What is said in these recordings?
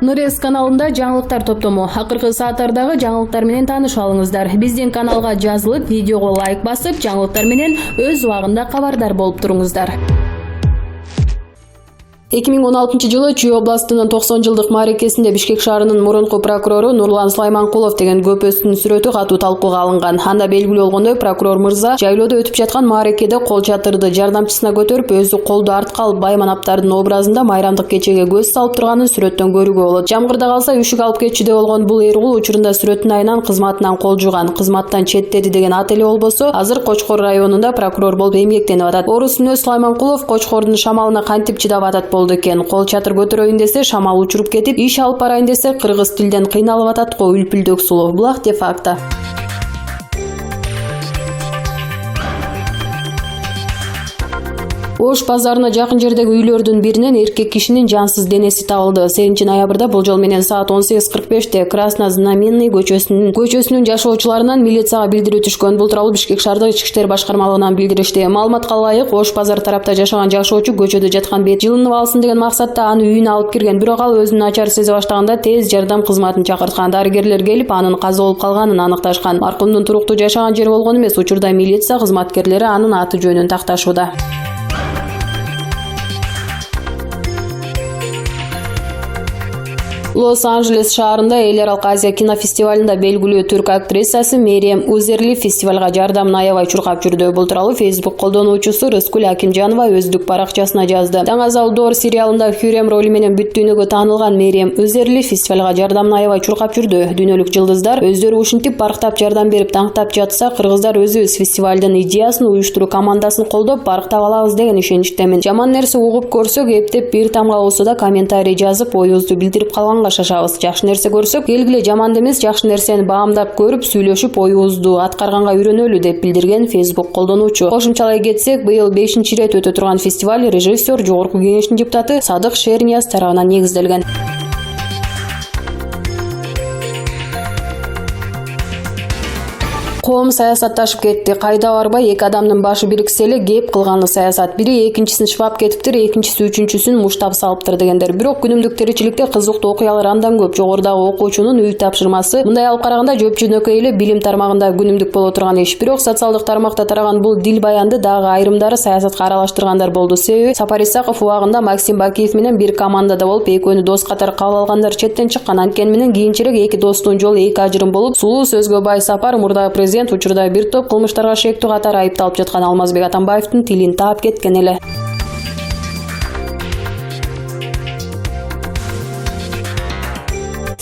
Нурес каналында жаңылыктар топтому. Акыркы сааттардагы жаңылыктар менен тааныша алыңыздар. Биздин каналга жазылып, видеого лайк басып, жаңылыктар менен өз убагында кабардар болуп туруңуздар. 2016 жылы Чүй областынын 90 жылдык мааракесинде Бишкек шаарынын мурунку прокурору Нурлан Сулайманкулов деген көпөстүн сүрөтү катуу талкууга алынган. Анда белгилүү болгондой, прокурор мырза жайлоодо өтүп жаткан мааракеде кол чатырды жардамчысына көтөрүп, өзү колду артка алып байманаптардын образында майрамдык кечеге көз салып турганын сүрөттөн көрүүгө болот. Жамгырда калса үшүк алып кетчүдө болгон бул эр кул учурунда сүрөттүн айынан кызматынан кол жууган, кызматтан четтеди деген ат эле болбосо, азыр Кочкор районунда прокурор болуп эмгектенип атат. Орусунө Сулайманкулов Кочкордун шамалына кантип чыдап атат болду экен. Кол чатыр көтөрөйүн десе шамал учуруп кетип, иш алып барайын десе кыргыз тилден кыйналып атат го үлпүлдөк сулуу. Булак де факто. Ош базарына жакын жердеги үйлөрдүн биринен эркек кишинин жансыз денеси табылды. 8-ноябрда болжол менен саат 18:45-те Краснознаменный көчөсүнүн жашоочуларынан милицияга билдирүү түшкөн. Бул тууралуу Бишкек шаардык ички иштер башкармалыгынан билдиришти. Маалыматка ылайык, Ош базар тарапта жашаган жашоочу көчөдө жаткан бет жылынып алсын деген максатта аны үйүнө алып кирген. Бирок ал өзүн начар сезе баштаганда тез жардам кызматын чакырткан. Дарыгерлер келип, анын каза болуп калганын аныкташкан. Маркумдун туруктуу жашаган жери болгон эмес. Учурда милиция кызматкерлери анын аты жөнүн такташууда. Лос-Анджелес шаарында Эл аралык Азия кинофестивалында белгилүү түрк актрисасы Мерием Узерли фестивалга жардамын аябай чуркап жүрдү. Бул тууралуу Facebook колдонуучусу Рыскүл Акимжанова өздүк баракчасына жазды. Даңазал Доор сериалында Хюрем роли менен бүт дүйнөгө таанылган Мерием Узерли фестивалга жардамын аябай чуркап жүрдү. Дүйнөлүк жылдыздар өздөрү ушинтип барктап жардам берип таңктап жатса, кыргыздар өзүбүз фестивалдын идеясын уюштуруу командасын колдоп барктап алабыз деген ишеничтемин. Жаман нерсе угуп көрсөк, эптеп бир тамга болсо да комментарий жазып, оюбузду билдирип калганга шашабыз. Жакшы нерсе көрсөк, келгиле жаман эмес, жакшы нерсени баамдап көрүп, сүйлөшүп, оюбузду аткарганга үйрөнөлү деп билдирген Facebook колдонуучу. Кошумчалай кетсек, быйыл 5-рет өтө турган фестиваль режиссер Жогорку кеңештин депутаты Садык Шернияз тарабынан негизделген. Коом саясатташып кетти. Кайда барбай эки адамдын башы бириксе эле кеп кылганы саясат. Бири экинчисин шыбап кетиптир, экинчиси үчүнчүсүн муштап салыптыр дегендер. Бирок күнүмдүк тиричиликте кызыктуу окуялар андан көп. Жогорудагы окуучунун үй тапшырмасы мындай алып караганда жөп-жөнөкөй эле билим тармагында күнүмдүк боло турган иш. Бирок социалдык тармакта тараган бул дил баянды дагы айрымдары саясатка аралаштыргандар болду. Себеби Сапар Исаков убагында Максим Бакиев менен бир командада болуп, экөөнү дос катары кабыл алгандар четтен чыккан. Анткени менен кийинчерээк эки достун жолу эки ажырым болуп, сулуу сөзгө бай Сапар мурдагы президент учурда бир топ кылмыштарга шектүү катары айыпталып жаткан Алмазбек Атамбаевдин тилин таап кеткен эле.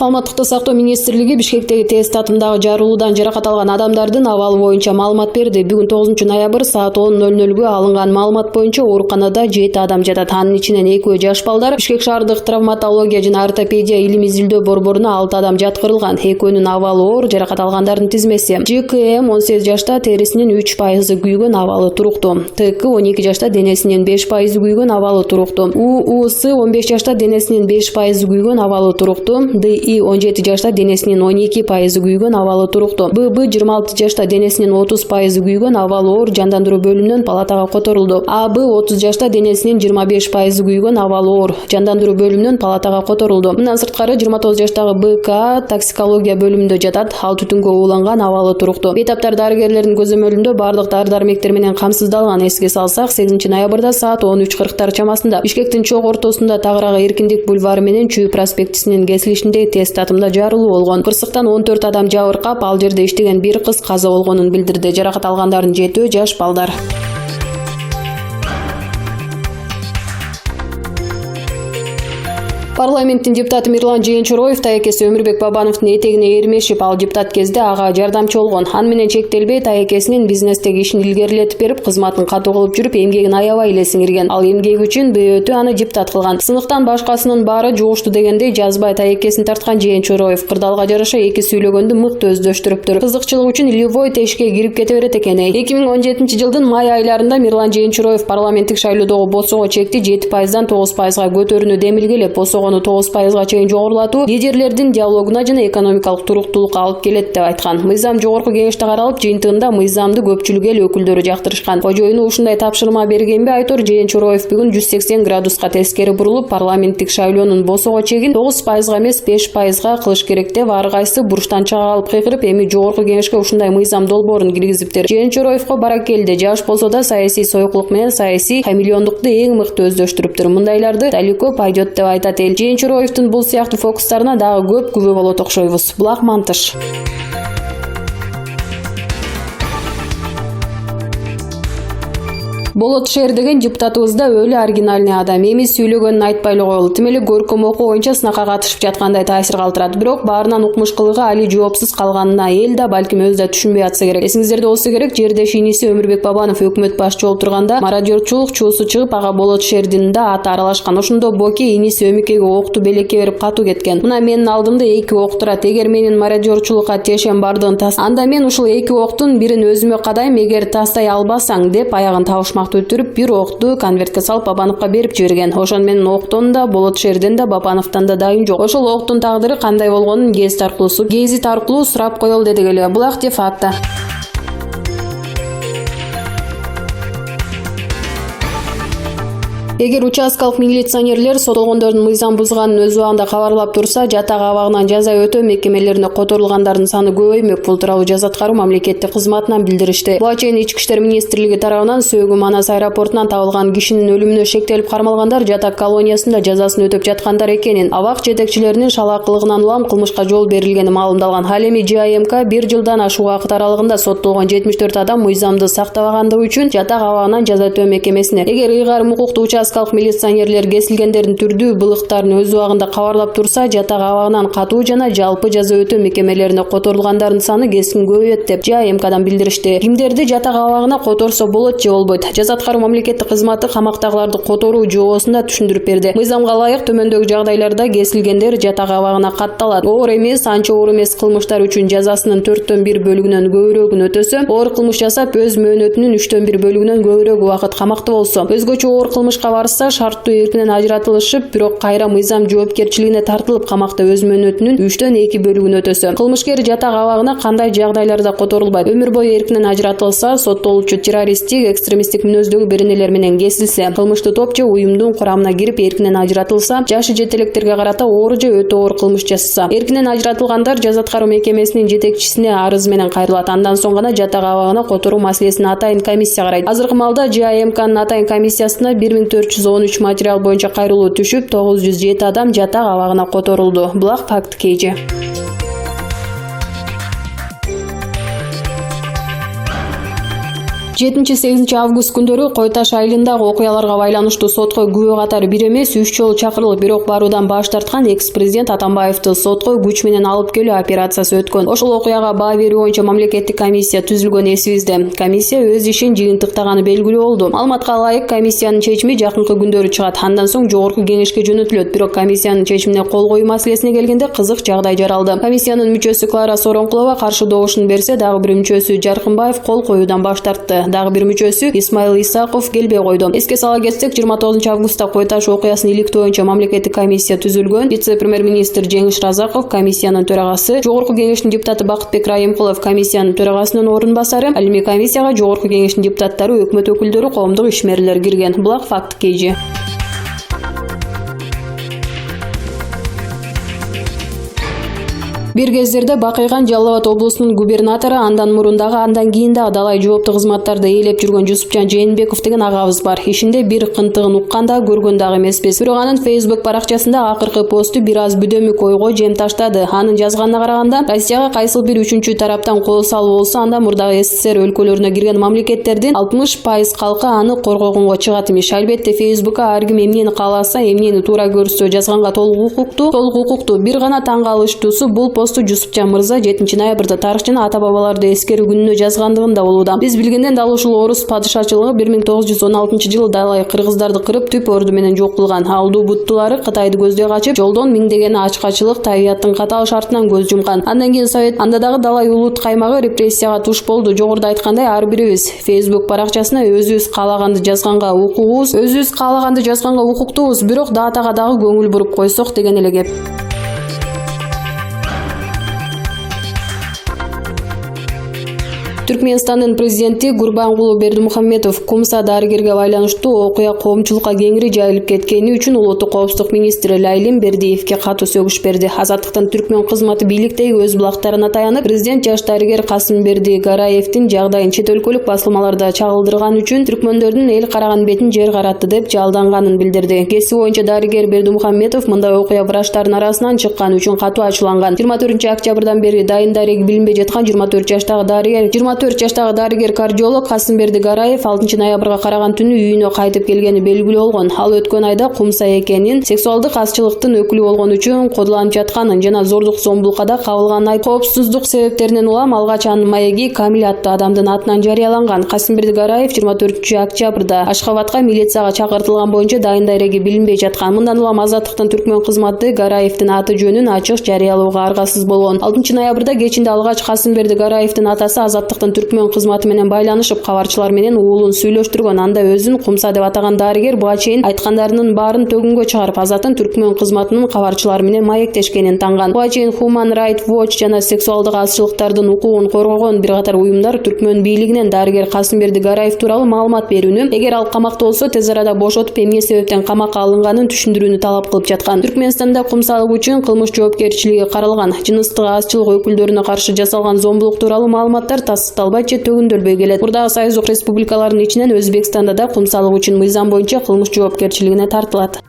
Саламаттыкты сактоо министрлиги Бишкектеги тест татымдагы жарылуудан жаракат алган адамдардын абалы боюнча маалымат берди. Бүгүн 9-ноябрь саат 10:00 алынган маалымат боюнча ооруканада 7 адам жатат. Анын ичинен 2 жаш балдар. Бишкек шаардык травматология жана ортопедия илим изилдөө борборуна 6 адам жаткырылган. Экөөнүн абалы оор, жаракат алгандардын тизмеси. ЖКМ 18 жашта, терисинин 3% күйгөн, абалы туруктуу. ТК 12 жашта, денесинин 5% күйгөн, абалы туруктуу. УУС 15 жашта, денесинин 5% күйгөн, абалы туруктуу. 17 жашта, денесинин 12% күйгөн, абалы туруктуу. ББ 26 жашта, денесинин 30% күйгөн, абалы оор, жандандыруу бөлүмүнөн палатага которулду. АБ 30 жашта, денесинин 25% күйгөн, абалы оор, жандандыруу бөлүмүнөн палатага которулду. Мындан сырткары 29 жаштагы БК токсикология бөлүмүндө жатат. Ал түтүнгө ууланган, абалы туруктуу. Бейтаптар дарыгерлердин көзөмөлүндө бардык дары-дармектер менен камсыздалган. Эске салсак, 8-ноябрда саат 13:40 чамасында Бишкектин чок ортосунда тагыраагы Эркиндик бульвары менен Чүй проспектисинин кесилишинде тест татымда жарылуу болгон. Кырсыктан 14 адам жабыркап, ал жерде иштеген бир кыз каза болгонун билдирди. Жаракат алгандардын 7 жаш балдар. Парламенттин депутаты Мирлан Жээнчуроев таекеси Өмүрбек Бабановдун этегине эрмешип, ал депутат кезде ага жардамчы болгон. Аны менен чектелбей, таекесинин бизнестеги ишин илгерилетип берип, кызматын катуу кылып жүрүп, эмгегин аябай эле сиңирген. Ал эмгеги үчүн БӨТ аны депутат кылган. Сыныктан башкасынын баары жугушту дегендей жазбай таекесин тарткан Жээнчуроев кырдаалга жараша эки сүйлөгөндү мыкты өздөштүрүптүр. Кызыкчылык үчүн любой тешикке кирип кете берет экен. 2017 жылдын май айларында Мирлан Жээнчуроев парламенттик шайлоодогу босого чекти 7%дан 9%га көтөрүүнү демилгелеп, босого коркоону 9%га чейин жогорулатуу лидерлердин диалогуна жана экономикалык туруктуулукка алып келет деп айткан. Мыйзам жогорку кеңеште каралып, жыйынтыгында мыйзамды көпчүлүк эл өкүлдөрү жактырышкан. Кожоюну ушундай тапшырма бергенби айтор Жээнчороев бүгүн 180 градуска тескери бурулуп, парламенттик шайлоонун босого чегин 9%га эмес 5%га кылыш керек деп ар кайсы буруштан чыга алып кыйкырып, эми жогорку кеңешке ушундай мыйзам долбоорун киргизиптир. Жээнчороевго баракелде, жаш болсо да саясий союклук менен саясий хамелеондукту эң мыкты өздөштүрүптүр. Мындайларды далеко пойдет деп айтат эл. Жээнчороевдин бул сыяктуу фокустарына дагы көп күбө болот окшойбуз. Булак Мантыш. Болот Шер деген депутатыбыз да өлү оригинальный адам. Эми сүйлөгөнүн айтпай эле коелу. Тим эле көркөм окуу боюнча сынакка катышып жаткандай таасир калтырат. Бирок баарынан укмуш кылыгы али жоопсуз калганына эл да балким өзү да түшүнбөй атса керек. Эсиңиздерде болсо керек, жердеш иниси Өмүрбек Бабанов өкмөт башчы болуп турганда мародёрчулук чуусу чыгып, ага Болот Шердин да аты аралашкан. Ошондо Боке иниси Өмүкеге окту белекке берип катуу кеткен. Мына менин алдымда 2 ок турат. Эгер менин мародёрчулукка тиешем бардыгын анда мен ушул 2 октун бирин өзүмө кадайм, эгер тастай албасаң деп аягын табышмак өтүрүп, бир окту конвертке салып Бабановго берип жиберген. Ошон менен октон да, Болот Шерден да, Бабановдон да дайым жок. Ошол октун тагдыры кандай болгонун гезит аркылуу сурап коелу дедик эле. Булак де факто. Эгер участкалык милиционерлер соттолгондордун мыйзам бузганын өз убагында кабарлап турса, жатак абагынан жаза өтөө мекемелерине которулгандардын саны көбөймөк. Бул тууралуу Жаза аткаруу мамлекеттик кызматынан билдиришти. Буга чейин Ички иштер министрлиги тарабынан Сөөгү Манас аэропортунан табылган кишинин өлүмүнө шектелип кармалгандар жатак колониясында жазасын өтөп жаткандар экенин, абак жетекчилеринин шалаакылыгынан улам кылмышка жол берилгени маалымдалган. Ал эми ЖМК 1 жылдан ашуун убакыт аралыгында соттолгон 74 адам мыйзамды сактабагандыгы үчүн жатак абагынан жаза өтөө мекемесине. Эгер ыйгарым укуктуу участкалык милиционерлер кесилгендердин түрдүү былыктарын өз убагында кабарлап турса, жатак абагынан катуу жана жалпы жаза өтөө мекемелерине которулгандардын саны кескин көбөйөт деп ЖМКдан билдиришти. Кимдерди жатак абагына которсо болот же болбойт? Жаза аткаруу мамлекеттик кызматы камактагыларды которуу жоосун да түшүндүрүп берди. Мыйзамга ылайык төмөндөгү жагдайларда кесилгендер жатак абагына катталат. Оор эмес, анча оор эмес кылмыштар үчүн жазасынын 4/1 бөлүгүнөн көбүрөгүн өтөсө, оор кылмыш жасап өз мөөнөтүнүн 3/1 бөлүгүнөн көбүрөөк убакыт камакта болсо, өзгөчө оор кылмышка барса шарттуу эркинен ажыратылышып, бирок кайра мыйзам жоопкерчилигине тартылып камакта өз мөөнөтүнүн 3/2 бөлүгүн өтөсө. Кылмышкер жатак абагына кандай жагдайларда которулбайт? Өмүр бою эркинен ажыратылса, соттолуучу террористтик, экстремисттик мүнөздөгү беренелер менен кесилсе, кылмыштуу топ же уюмдун курамына кирип эркинен ажыратылса, жашы жетелектерге карата оор же өтө оор кылмыш жасаса, эркинен ажыратылгандар жаза аткаруу мекемесинин жетекчисине арыз менен кайрылат. Андан соң гана жатак абагына которуу маселесин атайын комиссия карайт. Азыркы маалда ЖМКнын атайын комиссиясына 1413 материал боюнча кайрылуу түшүп, 907 адам жатак абагына которулду. Булак факт KG. 7-8 август күндөрү Кой Таш айылындагы окуяларга байланыштуу сотко күбө катары бир эмес 3 жолу чакырылып, бирок баруудан баш тарткан экс-президент Атамбаевди сотко күч менен алып келүү операциясы өткөн. Ошол окуяга баа берүү боюнча мамлекеттик комиссия түзүлгөн эсибизде. Комиссия өз ишин жыйынтыктаганы белгилүү болду. Маалыматка ылайык, комиссиянын чечими жакынкы күндөрү чыгат. Андан соң жогорку кеңешке жөнөтүлөт. Бирок комиссиянын чечимине кол коюу маселесине келгенде кызык жагдай жаралды. Комиссиянын мүчөсү Клара Соронкулова каршы добушун берсе, дагы бир мүчөсү Жаркынбаев кол коюудан баш тартты. Дагы бир мүчөсү Исмаил Исаков келбей койду. Эске сала кетсек, 29 августта Кой Таш окуясын иликтөө боюнча мамлекеттик комиссия түзүлгөн. Вице-премьер-министр Жеңиш Разаков комиссиянын төрагасы, жогорку кеңештин депутаты Бакытбек Райымкулов комиссиянын төрагасынын орун басары. Ал эми комиссияга жогорку кеңештин депутаттары, өкмөт өкүлдөрү, коомдук ишмерлер кирген. Булак факт KG. Бир кездерде Бакыйган Жалал Абад облусунун губернатору, андан кийин дагы далай жооптуу кызматтарды ээлеп жүргөн Жусупжан Жээнбеков деген агабыз бар. Ишинде бир кынтыгын уккан да, көргөн дагы эмеспиз. Бирок анын Facebook баракчасында акыркы посту бир аз бүдөмүк ойго жем таштады. Анын жазганына караганда, Россияга кайсыл бир үчүнчү тараптан кол салуу болсо, анда мурдагы СССР өлкөлөрүнө кирген мамлекеттердин 60% калкы аны коргогонго чыгат имиш. Албетте Facebookка ар ким эмнени кааласа, эмнени туура көрсө жазганга толук укуктуу. Бир гана таң калыштуусу, бул посту Жусупжан мырза 7-ноябрда тарыхчыны ата-бабаларды эскерүү күнүнө жазгандыгында болууда. Биз билгенден дал ушул орус падышачылыгы 1916-жылы далай кыргыздарды кырып түп орду менен жок кылган. Алдуу буттулары Кытайды көздөй качып, жолдон миңдеген ачкачылык, табияттын катаал шартынан көз жумган. Андан кийин Совет анда дагы далай улут каймагы репрессияга туш болду. Жогоруда айткандай, ар бирибиз Facebook баракчасына өзүбүз каалаганды жазганга укуктуубуз, бирок датага дагы көңүл буруп койсок деген эле кеп. Түркменстандын президенти Гурбангулы Бердимухамедов Кумса дарыгерге байланыштуу окуя коомчулукка кеңири жайылып кеткени үчүн улуттук коопсуздук министри Лайлим Бердиевке катуу сөгүш берди. Азаттыктын Түркмен кызматы бийликтеги өз булактарына таянып, президент жаш дарыгер Касымберди Гараевдин жагдайын чет өлкөлүк басылмаларда чагылдырган үчүн түркмөндөрдүн эл караган бетин жер каратты деп жалданганын билдирди. Кесиби боюнча дарыгер Бердимухамедов мындай окуя врачтардын арасынан чыккан үчүн катуу ачууланган. 24-октябрдан бери дайын дареги билинбей жаткан 24 жаштагы дарыгер кардиолог Касымберди Гараев 6-ноябрга караган түнү үйүнө кайтып келгени белгилүү болгон. Ал өткөн айда Кумса экенин, сексуалдык азчылыктын өкүлү болгон үчүн кодуланып жатканын жана зордук зомбулукка кабылганын айтып, коопсуздук себептеринен улам алгач анын маеги Камил аттуу адамдын атынан жарыяланган. Касымберди Гараев 24-октябрда Ашхабадка милицияга чакыртылган боюнча дайын дареги билинбей жаткан. Мындан улам Азаттыктын Түркмен кызматы Гараевдин аты жөнүн ачык жарыялоого аргасыз болгон. 6-ноябрда кечинде алгач Касымберди Гараевдин атасы Азаттыктын Түркмен кызматы менен байланышып, кабарчылар менен уулун сүйлөштүргөн. Анда өзүн Кумса деп атаган дарыгер буга чейин айткандарынын баарын төгүнгө чыгарып, Азаттын Түркмен кызматынын кабарчылар менен маектешкенин танган. Буга чейин Human Rights Watch жана сексуалдык азчылыктардын укугун коргогон бир катар уюмдар Түркмен бийлигинен дарыгер Касымберди Гараев тууралуу маалымат берүүнү, эгер ал камакта болсо тез арада бошотуп, эмне себептен камакка алынганын түшүндүрүүнү талап кылып жаткан. Түркмөнстанда кумсалык үчүн кылмыш жоопкерчилиги каралган. Жыныстык азчылык өкүлдөрүнө каршы жасалган зомбулук тууралуу маалыматтар тастыкталбай же төгүндөлбөй келет. Мурдагы Союздук республикалардын ичинен Өзбекстанда да кумсалык үчүн мыйзам боюнча кылмыш жоопкерчилигине тартылат.